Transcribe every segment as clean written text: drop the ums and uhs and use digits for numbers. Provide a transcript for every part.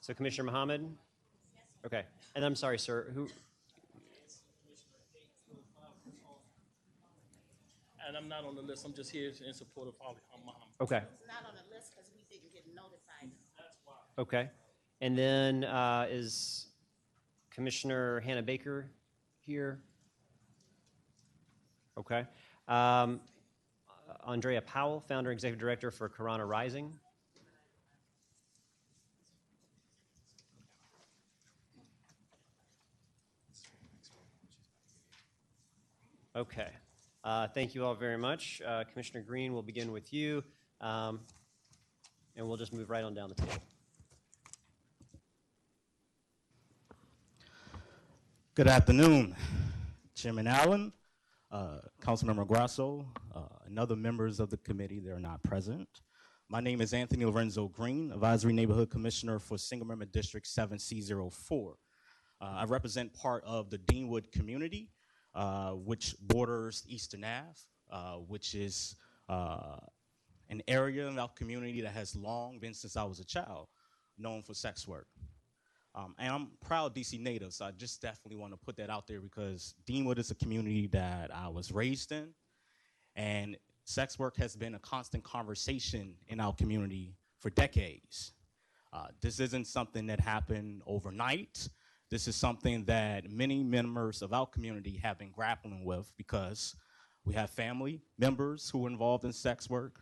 So Commissioner Mohammed? Okay. And I'm sorry, sir, who? And I'm not on the list. I'm just here in support of Muhammad. Okay. It's not on the list because we didn't get notified. That's why. Okay. And then is Commissioner Hannah Baker here? Okay. Andrea Powell, founder and executive director for Corona Rising. Okay. Thank you all very much. Commissioner Green, we'll begin with you, and we'll just move right on down the table. Good afternoon, Chairman Allen, Councilmember Grosso, and other members of the committee that are not present. My name is Anthony Lorenzo Green, Advisory Neighborhood Commissioner for Single Member District 7C04. I represent part of the Deanwood community, which borders Eastern Ave, which is an area in our community that has long been, since I was a child, known for sex work. And I'm proud DC native, so I just definitely want to put that out there because Deanwood is a community that I was raised in, and sex work has been a constant conversation in our community for decades. This isn't something that happened overnight. This is something that many members of our community have been grappling with because we have family members who are involved in sex work.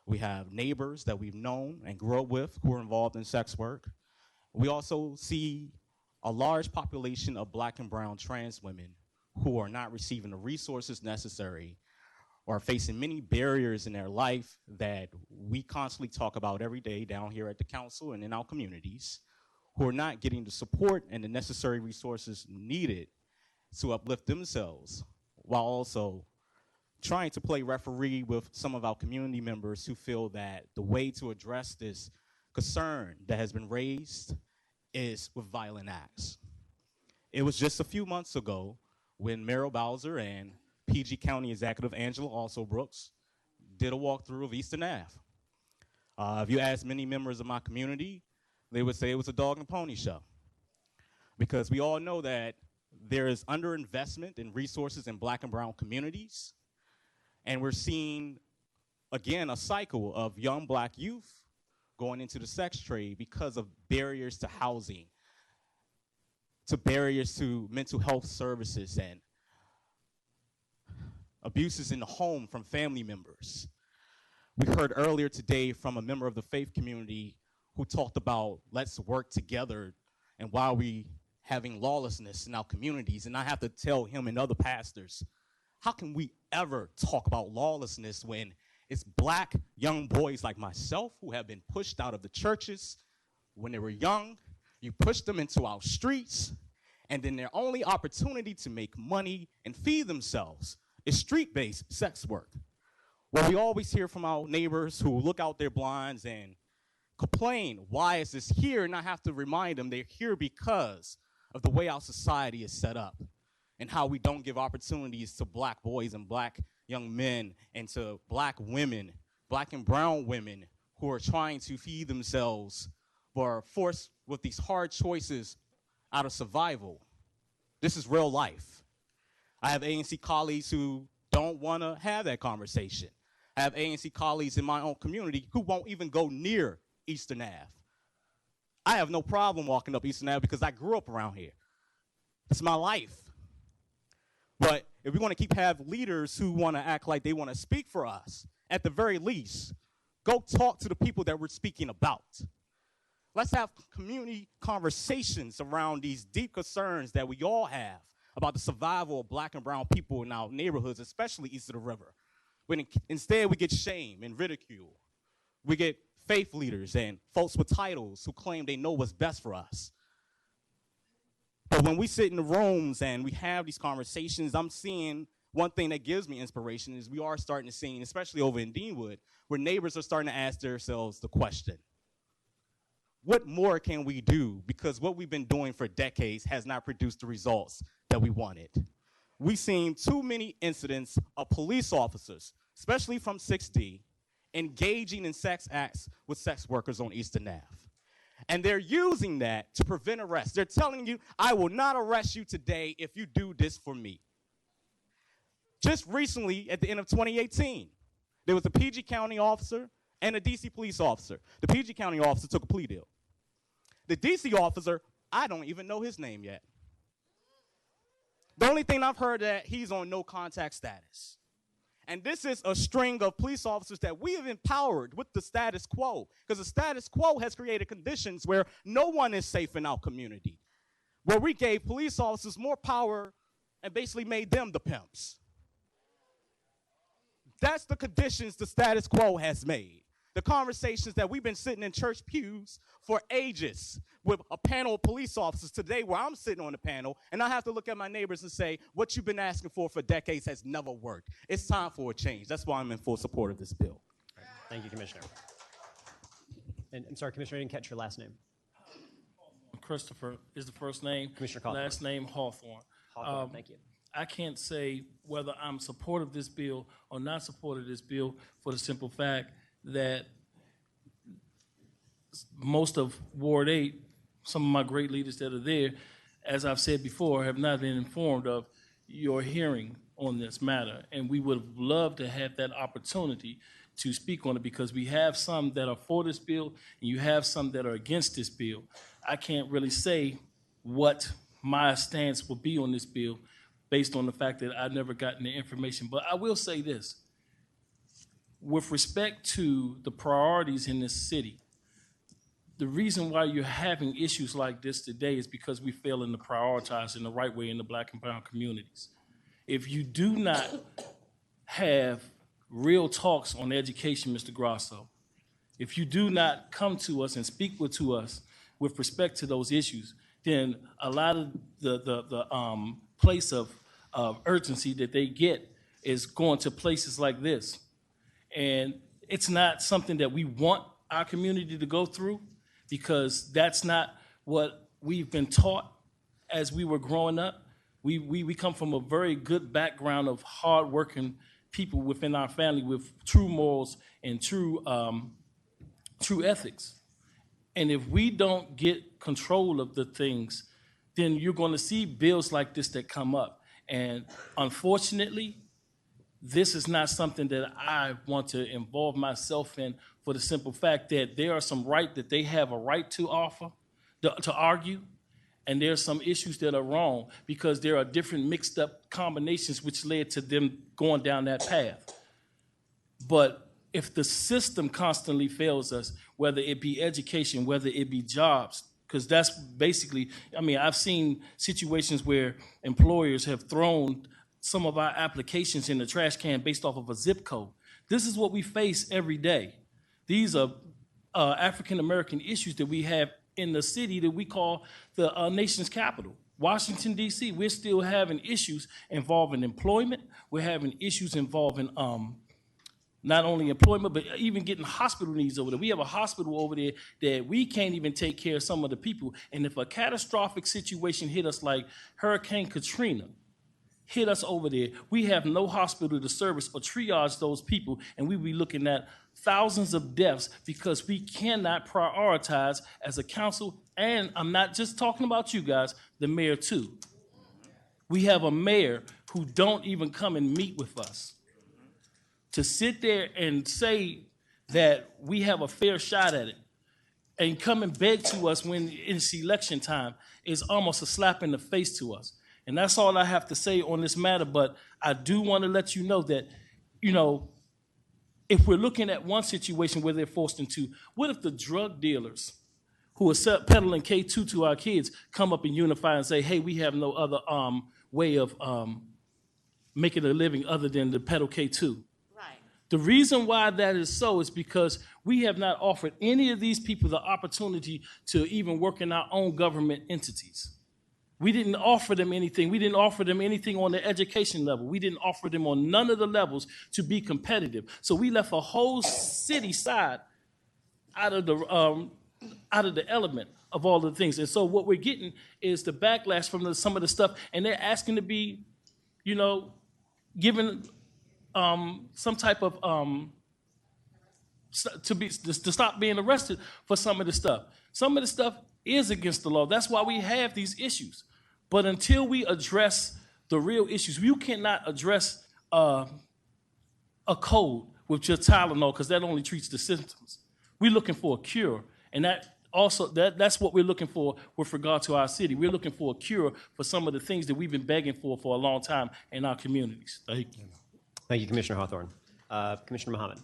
We have neighbors that we've known and grew up with who are involved in sex work. We also see a large population of Black and brown trans women who are not receiving the resources necessary or facing many barriers in their life that we constantly talk about every day down here at the council and in our communities, who are not getting the support and the necessary resources needed to uplift themselves, while also trying to play referee with some of our community members who feel that the way to address this concern that has been raised is with violent acts. It was just a few months ago when Merrill Bowser and PG County Executive Angela Alsobrooks did a walkthrough of Eastern Ave. If you ask many members of my community, they would say it was a dog and pony show. Because we all know that there is underinvestment in resources in Black and brown communities. And we're seeing, again, a cycle of young Black youth going into the sex trade because of barriers to housing, to barriers to mental health services, and abuses in the home from family members. We heard earlier today from a member of the faith community who talked about let's work together and why we having lawlessness in our communities. And I have to tell him and other pastors, how can we ever talk about lawlessness when it's Black young boys like myself who have been pushed out of the churches when they were young? You push them into our streets, and then their only opportunity to make money and feed themselves is street-based sex work. Well, we always hear from our neighbors who look out their blinds and complain, why is this here? And I have to remind them they're here because of the way our society is set up and how we don't give opportunities to Black boys and Black young men and to Black women, Black and brown women who are trying to feed themselves but are forced with these hard choices out of survival. This is real life. I have ANC colleagues who don't want to have that conversation. I have ANC colleagues in my own community who won't even go near Eastern Ave. I have no problem walking up Eastern Ave because I grew up around here. It's my life. But if we want to keep having leaders who want to act like they want to speak for us, at the very least, go talk to the people that we're speaking about. Let's have community conversations around these deep concerns that we all have about the survival of Black and brown people in our neighborhoods, especially east of the river. When instead we get shame and ridicule. We get faith leaders and folks with titles who claim they know what's best for us. But when we sit in the rooms and we have these conversations, I'm seeing one thing that gives me inspiration is we are starting to see, especially over in Deanwood, where neighbors are starting to ask themselves the question, what more can we do? Because what we've been doing for decades has not produced the results that we wanted. We've seen too many incidents of police officers, especially from 6D, engaging in sex acts with sex workers on Eastern Ave. And they're using that to prevent arrest. They're telling you, I will not arrest you today if you do this for me. Just recently, at the end of 2018, there was a PG County officer and a DC police officer. The PG County officer took a plea deal. The DC officer, I don't even know his name yet. The only thing I've heard that he's on no contact status. And this is a string of police officers that we have empowered with the status quo, because the status quo has created conditions where no one is safe in our community, where we gave police officers more power and basically made them the pimps. That's the conditions the status quo has made. The conversations that we've been sitting in church pews for ages with a panel of police officers today, where I'm sitting on the panel and I have to look at my neighbors and say, what you've been asking for decades has never worked. It's time for a change. That's why I'm in full support of this bill. Right. Thank you, Commissioner. And I'm sorry, Commissioner, I didn't catch your last name. Christopher is the first name. Commissioner Hawthorn. Last name Hawthorn. Hawthorn, thank you. I can't say whether I'm supportive of this bill or not supportive of this bill for the simple fact that most of Ward 8, some of my great leaders that are there, as I've said before, have not been informed of your hearing on this matter. And we would have loved to have that opportunity to speak on it, because we have some that are for this bill and you have some that are against this bill. I can't really say what my stance will be on this bill based on the fact that I've never gotten the information. But I will say this. With respect to the priorities in this city, the reason why you're having issues like this today is because we failing to prioritize in the right way in the Black and brown communities. If you do not have real talks on education, Mr. Grosso, if you do not come to us and speak to us with respect to those issues, then a lot of the place of urgency that they get is going to places like this. And it's not something that we want our community to go through, because that's not what we've been taught as we were growing up. We come from a very good background of hardworking people within our family with true morals and true ethics. And if we don't get control of the things, then you're going to see bills like this that come up. And unfortunately, this is not something that I want to involve myself in, for the simple fact that there are some right that they have a right to offer, to argue, and there are some issues that are wrong because there are different mixed up combinations which led to them going down that path. But if the system constantly fails us, whether it be education, whether it be jobs, because that's basically, I mean, I've seen situations where employers have thrown some of our applications in the trash can based off of a zip code. This is what we face every day. These are African-American issues that we have in the city that we call the nation's capital, Washington, D.C. We're still having issues involving employment. We're having issues involving not only employment, but even getting hospital needs over there. We have a hospital over there that we can't even take care of some of the people. And if a catastrophic situation hit us like Hurricane Katrina, hit us over there, we have no hospital to service or triage those people, and we be looking at thousands of deaths because we cannot prioritize as a council. And I'm not just talking about you guys, the mayor too. We have a mayor who don't even come and meet with us. To sit there and say that we have a fair shot at it and come and beg to us when it's election time is almost a slap in the face to us. And that's all I have to say on this matter. But I do want to let you know that, you know, if we're looking at one situation where they're forced into, what if the drug dealers who are peddling K2 to our kids come up and unify and say, hey, we have no other way of making a living other than to peddle K2? Right. The reason why that is so is because we have not offered any of these people the opportunity to even work in our own government entities. We didn't offer them anything. We didn't offer them anything on the education level. We didn't offer them on none of the levels to be competitive. So we left a whole city side out of the element of all the things. And so what we're getting is the backlash from some of the stuff, and they're asking to be, you know, given some type of to stop being arrested for some of the stuff. Some of the stuff is against the law. That's why we have these issues. But until we address the real issues, you cannot address a code with just Tylenol because that only treats the symptoms. We're looking for a cure, and that's what we're looking for with regard to our city. We're looking for a cure for some of the things that we've been begging for a long time in our communities. Thank you. Thank you, Commissioner Hawthorn. Commissioner Muhammad.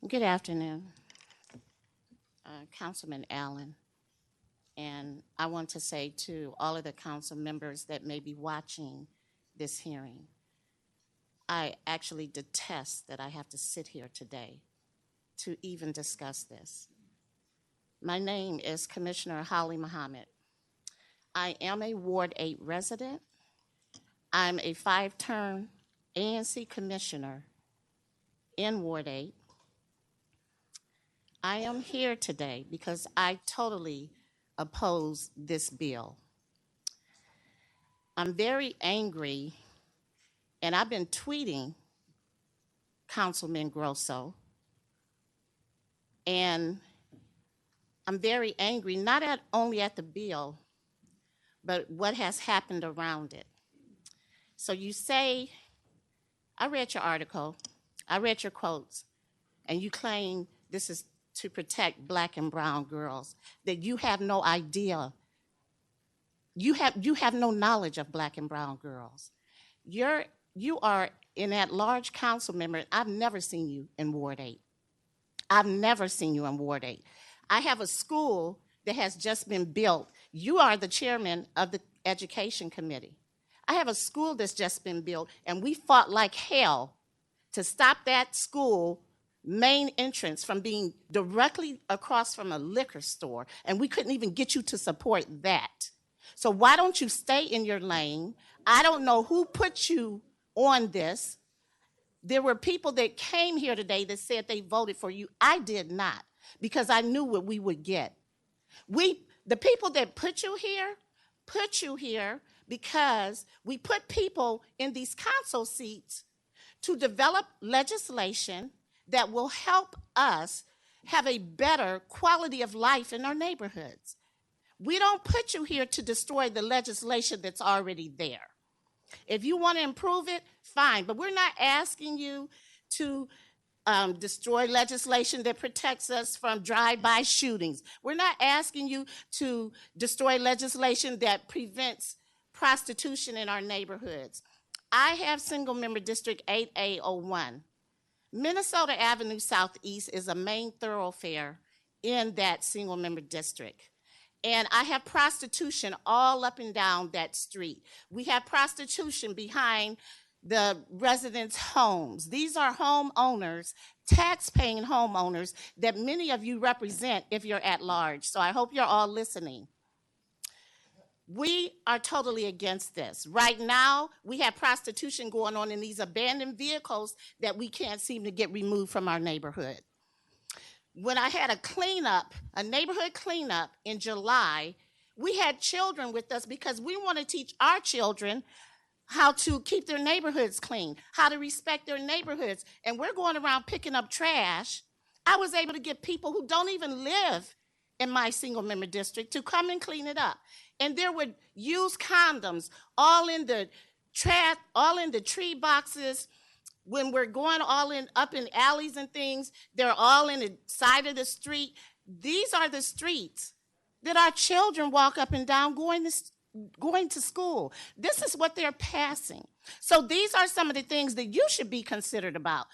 Good afternoon, Councilman Allen. And I want to say to all of the council members that may be watching this hearing, I actually detest that I have to sit here today to even discuss this. My name is Commissioner Holly Muhammad. I am a Ward 8 resident. I'm a 5-term ANC commissioner in Ward 8. I am here today because I totally oppose this bill. I'm very angry, and I've been tweeting Councilman Grosso, and I'm very angry, not only at the bill, but what has happened around it. So you say, I read your article, I read your quotes, and you claim this is to protect Black and brown girls, that you have no idea. You have no knowledge of Black and brown girls. You are an at-large council member. I've never seen you in Ward 8. I've never seen you in Ward 8. I have a school that has just been built. You are the chairman of the education committee. I have a school that's just been built, and we fought like hell to stop that school main entrance from being directly across from a liquor store, and we couldn't even get you to support that. So why don't you stay in your lane? I don't know who put you on this. There were people that came here today that said they voted for you. I did not, because I knew what we would get. The people that put you here because we put people in these council seats to develop legislation that will help us have a better quality of life in our neighborhoods. We don't put you here to destroy the legislation that's already there. If you want to improve it, fine, but we're not asking you to destroy legislation that protects us from drive-by shootings. We're not asking you to destroy legislation that prevents prostitution in our neighborhoods. I have single member District 8A01. Minnesota Avenue Southeast is a main thoroughfare in that single member district. And I have prostitution all up and down that street. We have prostitution behind the residents' homes. These are homeowners, tax-paying homeowners that many of you represent if you're at large. So I hope you're all listening. We are totally against this. Right now, we have prostitution going on in these abandoned vehicles that we can't seem to get removed from our neighborhood. When I had a neighborhood cleanup in July, we had children with us because we want to teach our children how to keep their neighborhoods clean, how to respect their neighborhoods. And we're going around picking up trash. I was able to get people who don't even live in my single member district to come and clean it up. And there would use condoms all in the trash, all in the tree boxes. When we're going all in up in alleys and things, they're all in the side of the street. These are the streets that our children walk up and down going to school. This is what they're passing. So these are some of the things that you should be concerned about,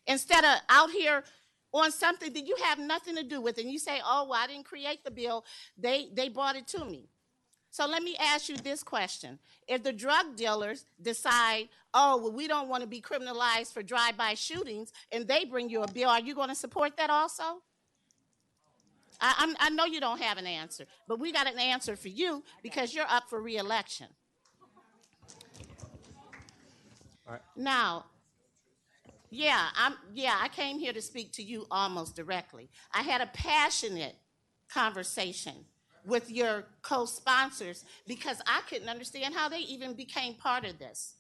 instead of out here on something that you have nothing to do with, and you say, oh, well, I didn't create the bill, they brought it to me. So let me ask you this question. If the drug dealers decide, oh, well, we don't want to be criminalized for drive-by shootings, and they bring you a bill, are you going to support that also? I know you don't have an answer, but we got an answer for you because you're up for re-election. All right. Now, I came here to speak to you almost directly. I had a passionate conversation with your co-sponsors because I couldn't understand how they even became part of this.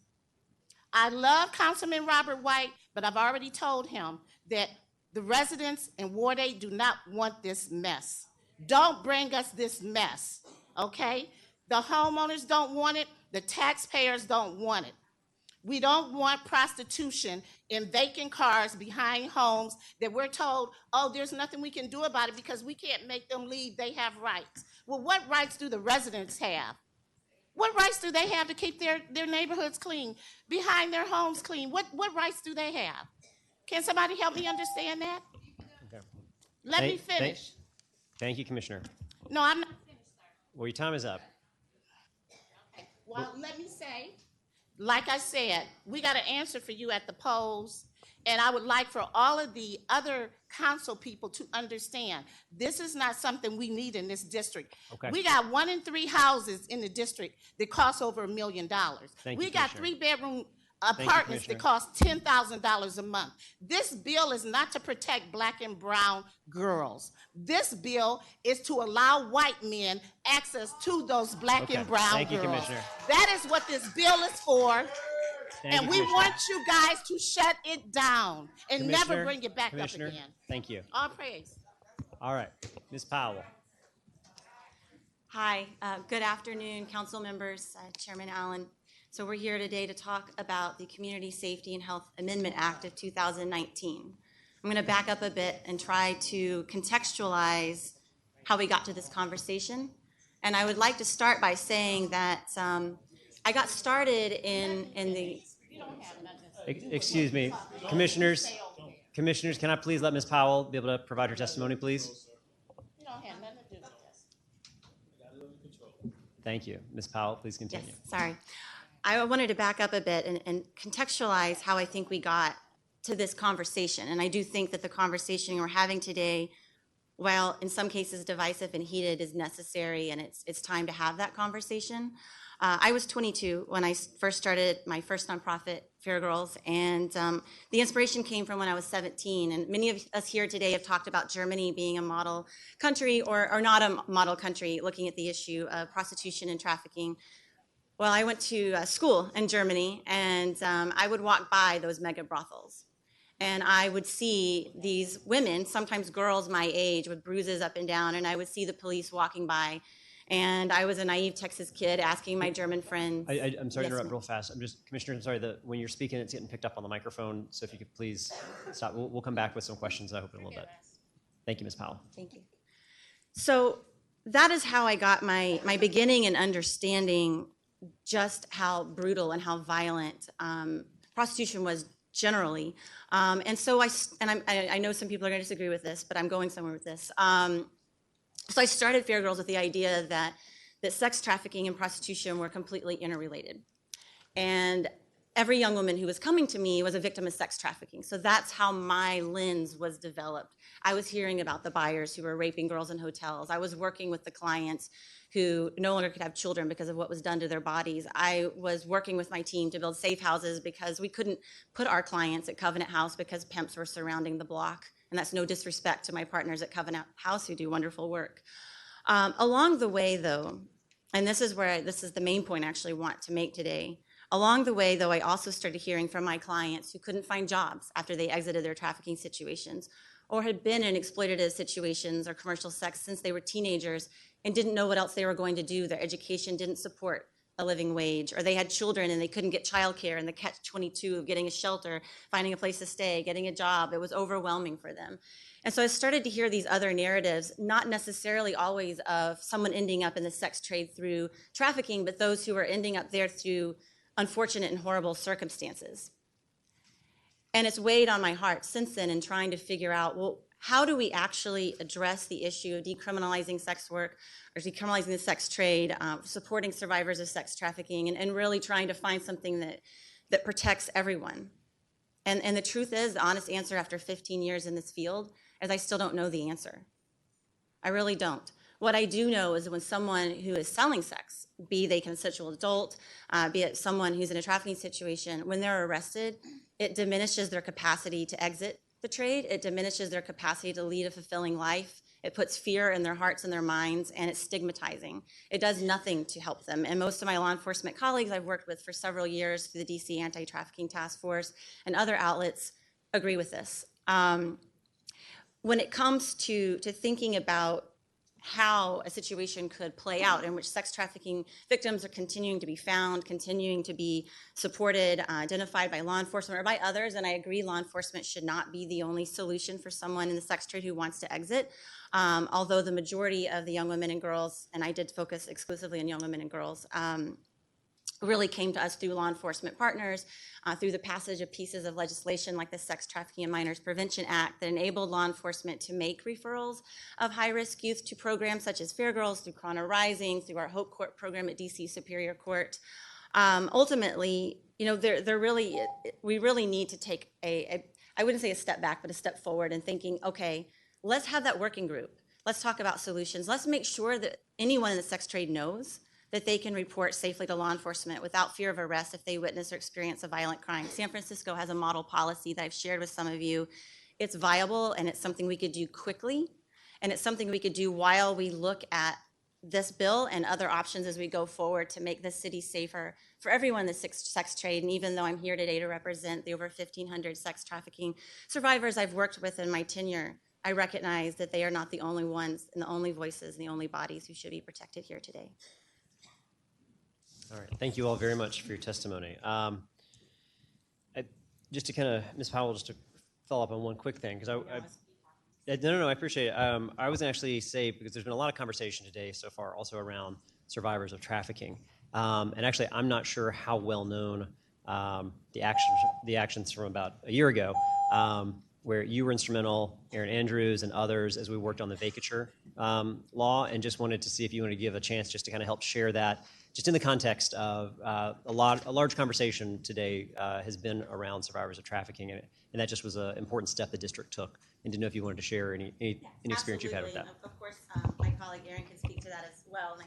I love Councilman Robert White, but I've already told him that the residents in Ward 8 do not want this mess. Don't bring us this mess, okay? The homeowners don't want it. The taxpayers don't want it. We don't want prostitution in vacant cars behind homes that we're told, oh, there's nothing we can do about it because we can't make them leave. They have rights. Well, what rights do the residents have? What rights do they have to keep their neighborhoods clean, behind their homes clean? What rights do they have? Can somebody help me understand that? Okay. Let me finish. Thank you, Commissioner. No, I'm not finished, sir. Well, your time is up. Well, let me say, like I said, we got an answer for you at the polls, and I would like for all of the other council people to understand, this is not something we need in this district. Okay. We got 1 in 3 houses in the district that cost over $1 million. Thank you, We got Commissioner. 3-bedroom apartments that cost $10,000 a month. This bill is not to protect black and brown girls. This bill is to allow white men access to those black Okay. and brown Thank you, girls. Commissioner. That is what this bill is for. Thank And you, we Commissioner. want you guys to shut it down and never Commissioner, bring it back up Commissioner, again. Thank you. All praise. All right, Ms. Powell. Hi, good afternoon, council members, Chairman Allen. So we're here today to talk about the Community Safety and Health Amendment Act of 2019. I'm going to back up a bit and try to contextualize how we got to this conversation. And I would like to start by saying that I got started in the... Excuse me, commissioners, can I please let Ms. Powell be able to provide her testimony, please? You don't have nothing to do with this. Thank you. Ms. Powell, please Yes, continue. sorry. I wanted to back up a bit and contextualize how I think we got to this conversation. And I do think that the conversation we're having today, while in some cases divisive and heated, is necessary, and it's time to have that conversation. I was 22 when I first started my first nonprofit, Fair Girls, and the inspiration came from when I was 17. And many of us here today have talked about Germany being a model country or not a model country, looking at the issue of prostitution and trafficking. Well, I went to school in Germany, and I would walk by those mega brothels. And I would see these women, sometimes girls my age, with bruises up and down, and I would see the police walking by. And I was a naive Texas kid asking my German friends. I'm sorry to Yes, interrupt ma'am. real fast. Commissioner, I'm sorry that when you're speaking, it's getting picked up on the microphone. So if you could please stop. We'll come back with some questions, I hope, in a little bit. Thank you, Ms. Powell. Thank you. So that is how I got my beginning in understanding just how brutal and how violent prostitution was generally. And so I know some people are going to disagree with this, but I'm going somewhere with this. So I started Fair Girls with the idea that sex trafficking and prostitution were completely interrelated. And every young woman who was coming to me was a victim of sex trafficking. So that's how my lens was developed. I was hearing about the buyers who were raping girls in hotels. I was working with the clients who no longer could have children because of what was done to their bodies. I was working with my team to build safe houses because we couldn't put our clients at Covenant House because pimps were surrounding the block. And that's no disrespect to my partners at Covenant House who do wonderful work. Along the way, though, and this is the main point I actually want to make today. Along the way, though, I also started hearing from my clients who couldn't find jobs after they exited their trafficking situations or had been in exploitative situations or commercial sex since they were teenagers and didn't know what else they were going to do. Their education didn't support a living wage, or they had children and they couldn't get childcare, and the catch-22 of getting a shelter, finding a place to stay, getting a job, it was overwhelming for them. And so I started to hear these other narratives, not necessarily always of someone ending up in the sex trade through trafficking, but those who are ending up there through unfortunate and horrible circumstances. And it's weighed on my heart since then in trying to figure out, well, how do we actually address the issue of decriminalizing sex work or decriminalizing the sex trade, supporting survivors of sex trafficking, and really trying to find something that protects everyone? And the truth is, the honest answer after 15 years in this field is I still don't know the answer. I really don't. What I do know is when someone who is selling sex, be they consensual adult, be it someone who's in a trafficking situation, when they're arrested, it diminishes their capacity to exit the trade. It diminishes their capacity to lead a fulfilling life It puts fear in their hearts and their minds, and it's stigmatizing. It does nothing to help them. And most of my law enforcement colleagues I've worked with for several years through the DC Anti-Trafficking Task Force and other outlets agree with this. When it comes to thinking about how a situation could play out in which sex trafficking victims are continuing to be found, continuing to be supported, identified by law enforcement or by others, and I agree law enforcement should not be the only solution for someone in the sex trade who wants to exit, although the majority of the young women and girls, and I did focus exclusively on young women and girls, really came to us through law enforcement partners, through the passage of pieces of legislation like the Sex Trafficking and Minors Prevention Act that enabled law enforcement to make referrals of high-risk youth to programs such as Fair Girls, through Corona Rising, through our Hope Court program at DC Superior Court. Ultimately, you know, we really need to take I wouldn't say a step back, but a step forward in thinking, okay, let's have that working group. Let's talk about solutions. Let's make sure that anyone in the sex trade knows that they can report safely to law enforcement without fear of arrest if they witness or experience a violent crime. San Francisco has a model policy that I've shared with some of you. It's viable, and it's something we could do quickly, and it's something we could do while we look at this bill and other options as we go forward to make this city safer for everyone in the sex trade. And even though I'm here today to represent the over 1,500 sex trafficking survivors I've worked with in my tenure, I recognize that they are not the only ones and the only voices and the only bodies who should be protected here today. All right, thank you all very much for your testimony. Just to kind of, Ms. Powell, just to follow up on one quick thing, because no, I appreciate it. I was going to actually say, because there's been a lot of conversation today so far also around survivors of trafficking. And actually, I'm not sure how well known the actions from about a year ago, where you were instrumental, Aaron Andrews and others, as we worked on the vacatur law, and just wanted to see if you wanted to give a chance just to kind of help share that, just in the context of a large conversation today has been around survivors of trafficking, and that just was an important step the district took. And didn't know if you wanted to share any experience you've had with that. Of course, my colleague Aaron can speak to that as well.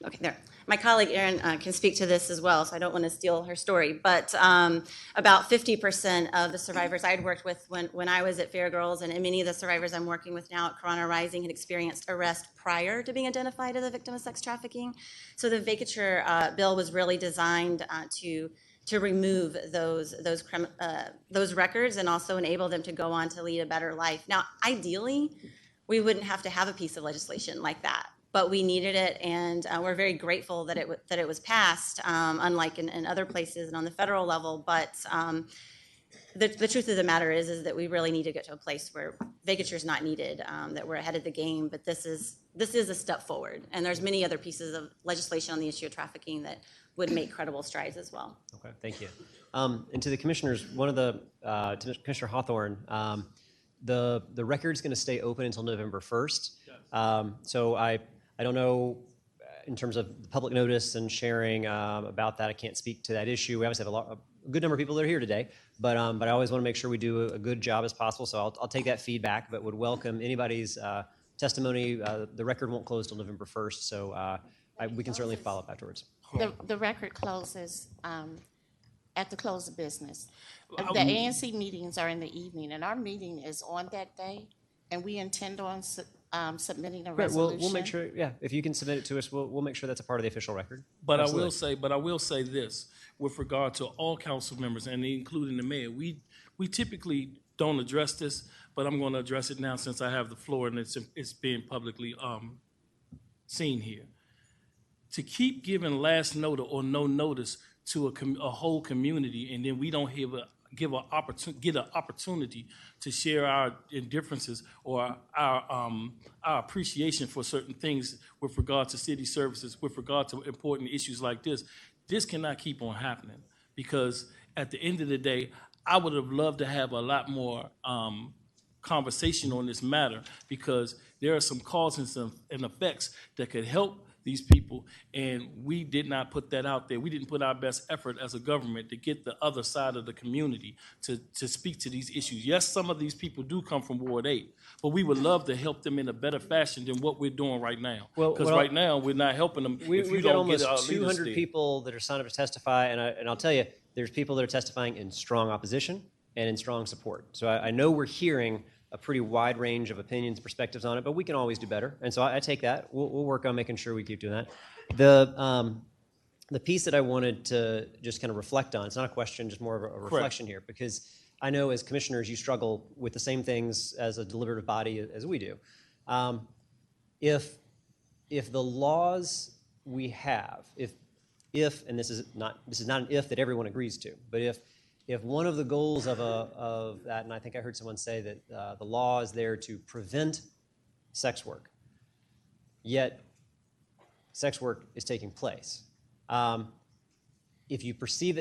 Okay, there. My colleague Erin can speak to this as well, so I don't want to steal her story. But about 50% of the survivors I'd worked with when I was at Fair Girls, and many of the survivors I'm working with now at Corona Rising, had experienced arrest prior to being identified as a victim of sex trafficking. So the vacatur bill was really designed to remove those records and also enable them to go on to lead a better life. Now, ideally, we wouldn't have to have a piece of legislation like that, but we needed it, and we're very grateful that it was passed, unlike in other places and on the federal level. But the truth of the matter is that we really need to get to a place where vacatur is not needed, that we're ahead of the game. But this is a step forward, and there's many other pieces of legislation on the issue of trafficking that would make credible strides as well. Okay, thank you. And to the commissioners, to Commissioner Hawthorn, the record's going to stay open until November 1st. So I don't know, in terms of the public notice and sharing about that, I can't speak to that issue. We obviously have a good number of people that are here today, but I always want to make sure we do a good job as possible. So I'll take that feedback, but would welcome anybody's testimony. The record won't close till November 1st, so we can certainly follow up afterwards. The record closes at the close of business. The ANC meetings are in the evening, and our meeting is on that day, and we intend on submitting a resolution. We'll make sure, if you can submit it to us, we'll make sure that's a part of the official record. But Absolutely. I will say this with regard to all council members, and including the mayor. We typically don't address this, but I'm going to address it now since I have the floor and it's being publicly seen here. To keep giving last notice or no notice to a whole community, and then we don't get an opportunity to share our indifferences or our appreciation for certain things with regard to city services, with regard to important issues like this. This cannot keep on happening, because at the end of the day, I would have loved to have a lot more conversation on this matter, because there are some causes and effects that could help these people, and we did not put that out there. We didn't put our best effort as a government to get the other side of the community to speak to these issues. Yes, some of these people do come from Ward 8, but we would love to help them in a better fashion than what we're doing right now. Because right now, we're not helping them. We've got almost 200 people that are signed up to testify, and I'll tell you, there's people that are testifying in strong opposition and in strong support. So I know we're hearing a pretty wide range of opinions, perspectives on it, but we can always do better. And so I take that. We'll work on making sure we keep doing that. The piece that I wanted to just kind of reflect on, it's not a question, just more of a reflection here, because I know as commissioners you struggle with the same things as a deliberative body as we do. If the laws we have, if and this is not an if that everyone agrees to, but if one of the goals of that, and I think I heard someone say that the law is there to prevent sex work, yet sex work is taking place. If you perceive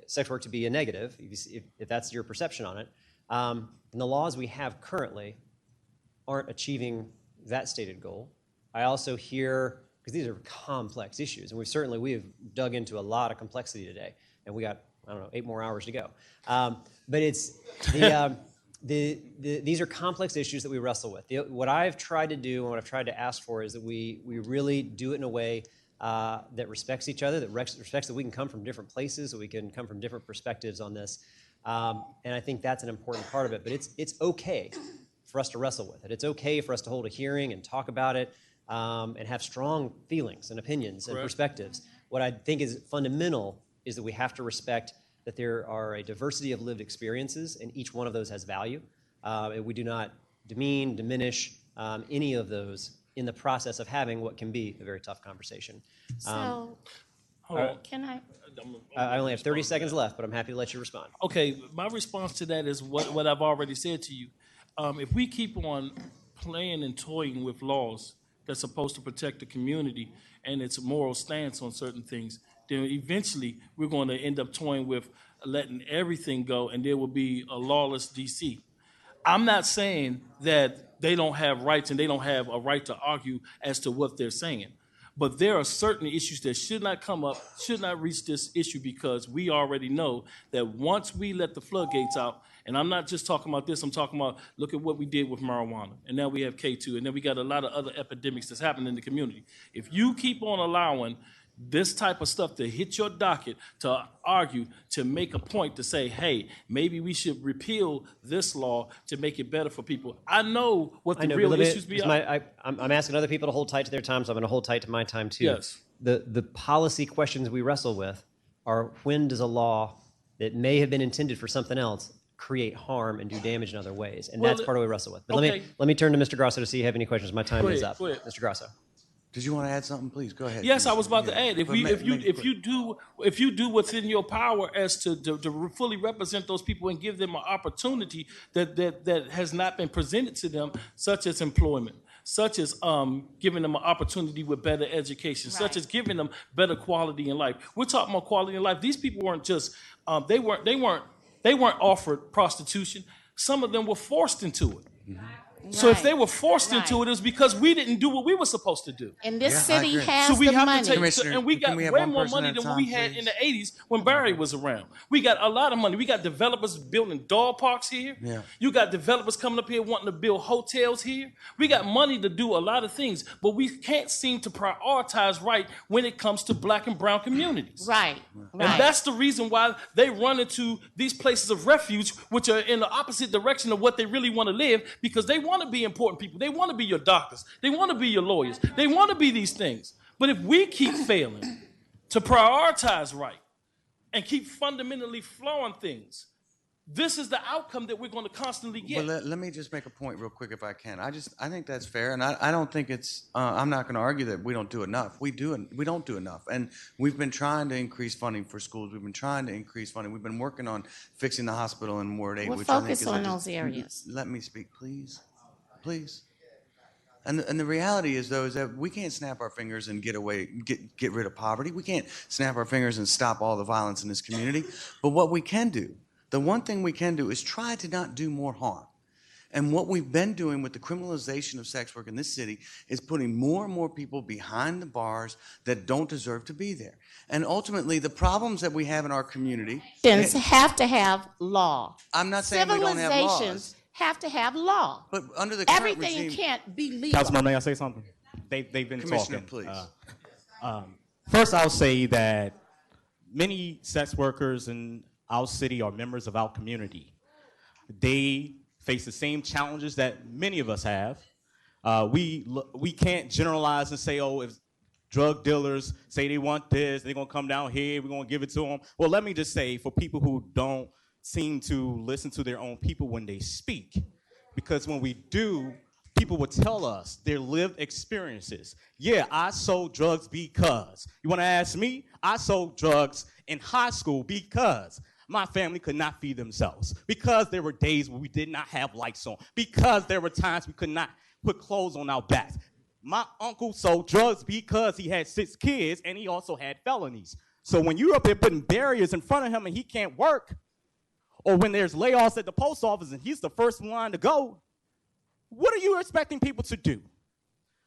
sex work to be a negative, if that's your perception on it, then the laws we have currently aren't achieving that stated goal. I also hear, because these are complex issues, and we have dug into a lot of complexity today, and we got, I don't know, 8 more hours to go. But it's these are complex issues that we wrestle with. What I've tried to do and what I've tried to ask for is that we really do it in a way that respects each other, that respects that we can come from different places, that we can come from different perspectives on this. And I think that's an important part of it. But it's okay for us to wrestle with it. It's okay for us to hold a hearing and talk about it and have strong feelings and opinions and perspectives. What I think is fundamental is that we have to respect that there are a diversity of lived experiences, and each one of those has value. And we do not diminish any of those in the process of having what can be a very tough conversation. So, can I? I only have 30 seconds left, but I'm happy to let you respond. Okay, my response to that is what I've already said to you. If we keep on playing and toying with laws that's supposed to protect the community and its moral stance on certain things, then eventually we're going to end up toying with letting everything go, and there will be a lawless DC. I'm not saying that they don't have rights and they don't have a right to argue as to what they're saying. But there are certain issues that should not come up, should not reach this issue, because we already know that once we let the floodgates out, and I'm not just talking about this, I'm talking about, look at what we did with marijuana, and now we have K2, and then we got a lot of other epidemics that's happening in the community. If you keep on allowing this type of stuff to hit your docket, to argue, to make a point, to say, hey, maybe we should repeal this law to make it better for people. I know what the real issues be. I'm asking other people to hold tight to their time, so I'm going to hold tight to my time too. Yes. The policy questions we wrestle with are, when does a law that may have been intended for something else create harm and do damage in other ways? And that's part of what we wrestle with. But let me turn to Mr. Grosso to see if you have any questions. My time is up. Mr. Grosso. Did you want to add something? Please go ahead. Yes, please. I was about to add. If you do what's in your power as to fully represent those people and give them an opportunity that has not been presented to them, such as employment, such as giving them an opportunity with better education, such as giving them better quality in life. We're talking about quality in life. These people weren't just they weren't offered prostitution. Some of them were forced into it. Mm-hmm. So if they were forced into it, it was because we didn't do what we were supposed to do. And this city has so we the have money. to take, and we got way more money than we had in the 80s when Barry was around. We got a lot of money. We got developers building dog parks here. Yeah. You got developers coming up here wanting to build hotels here. We got money to do a lot of things, but we can't seem to prioritize right when it comes to black and brown communities. Right. And that's the reason why they run into these places of refuge, which are in the opposite direction of what they really want to live, because they want to be important people. They want to be your doctors. They want to be your lawyers. They want to be these things. But if we keep failing to prioritize right and keep fundamentally flawing things, this is the outcome that we're going to constantly get. Well, let me just make a point real quick if I can. I think that's fair, and I don't think it's. I'm not going to argue that we don't do enough. We don't do enough, and we've been trying to increase funding for schools. We've been trying to increase funding. We've been working on fixing the hospital in Ward 8, which I think is. Focus on those areas. Let me speak, please. Please. And the reality is, though, is that we can't snap our fingers and get rid of poverty. We can't snap our fingers and stop all the violence in this community. But what we can do, the one thing we can do, is try to not do more harm. And what we've been doing with the criminalization of sex work in this city is putting more and more people behind the bars that don't deserve to be there. And ultimately, the problems that we have in our community have to have law. I'm not saying we don't have laws. Have to have law. But under the current everything regime, can't be legal. Councilman, may I say something? They've been Commissioner, talking. please. First, I'll say that many sex workers in our city are members of our community. They face the same challenges that many of us have. We can't generalize and say, oh, if drug dealers say they want this, they're gonna come down here, we're gonna give it to them. Well, let me just say, for people who don't seem to listen to their own people when they speak, because when we do, people will tell us their lived experiences. Yeah, I sold drugs because. You wanna ask me? I sold drugs in high school because my family could not feed themselves, because there were days where we did not have lights on, because there were times we could not put clothes on our backs. My uncle sold drugs because he had 6 kids and he also had felonies. So when you're up there putting barriers in front of him and he can't work, or when there's layoffs at the post office and he's the first in line to go, what are you expecting people to do?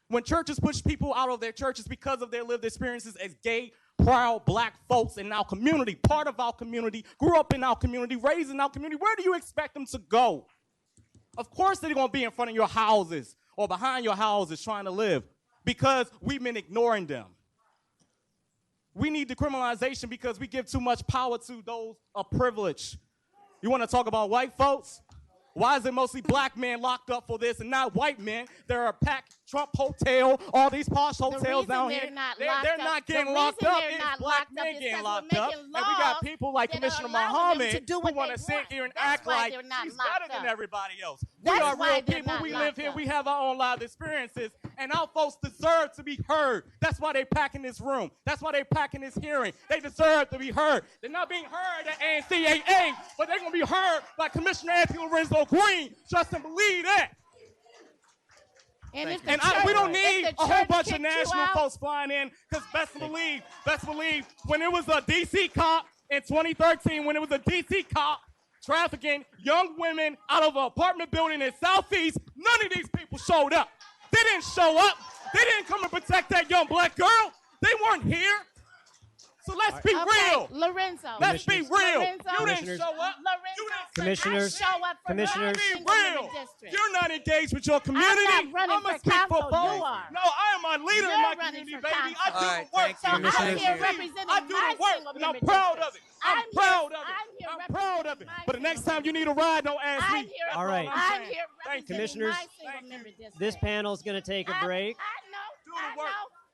When churches push people out of their churches because of their lived experiences as gay, proud black folks in our community, part of our community, grew up in our community, raised in our community, where do you expect them to go? Of course they're gonna be in front of your houses or behind your houses trying to live, because we've been ignoring them. We need decriminalization because we give too much power to those of privilege. You wanna talk about white folks? Why is it mostly black men locked up for this and not white men? There are packed Trump Hotel, all these posh hotels down here. They're not getting locked up. It's black men getting locked up. And we got people like Commissioner Muhammad who want to sit here and act like she's better than everybody else. We are real people. We live here. We have our own live experiences. And our folks deserve to be heard. That's why they pack in this room. That's why they pack in this hearing. They deserve to be heard. They're not being heard at ANCAA, but they're going to be heard by Commissioner Anthony Lorenzo Green. Trust and believe that. And we don't need a whole bunch of national folks flying in, because best believe, when it was a D.C. cop in 2013, when it was a D.C. cop trafficking young women out of an apartment building in Southeast, none of these people showed up. They didn't show up. They didn't come and protect that young black girl. They weren't here. So let's be real. Lorenzo. Let's be real. Lorenzo. You didn't show up. Commissioners. Commissioners. Be real. You're not engaged with your community. I'm not running for council. You are. No, I am a leader in my community, baby. I do the work. So I'm here representing I do the work, and I'm proud of it. I'm proud of it. I'm proud of it. But the next time you need a ride, don't ask me. All right. I'm here representing Commissioners, my single member district. This panel is going to take a break.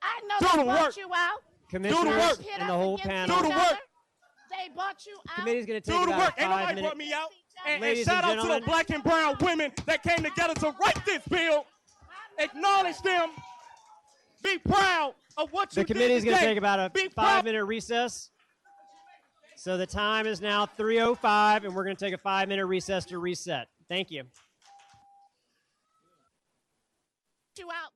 I know they bought you out. Commissioners and the whole panel. Do the work. They bought you out. Committee's going to Do take the about work. a Ain't nobody 5-minute. brought me out. And Ladies shout and out to gentlemen. the black and brown women that came together to write this bill. Acknowledge them. Be proud of what you The did committee's going to today. take about a Be proud. 5-minute recess. So the time is now 3:05, and we're going to take a 5-minute recess to reset. Thank you. You out.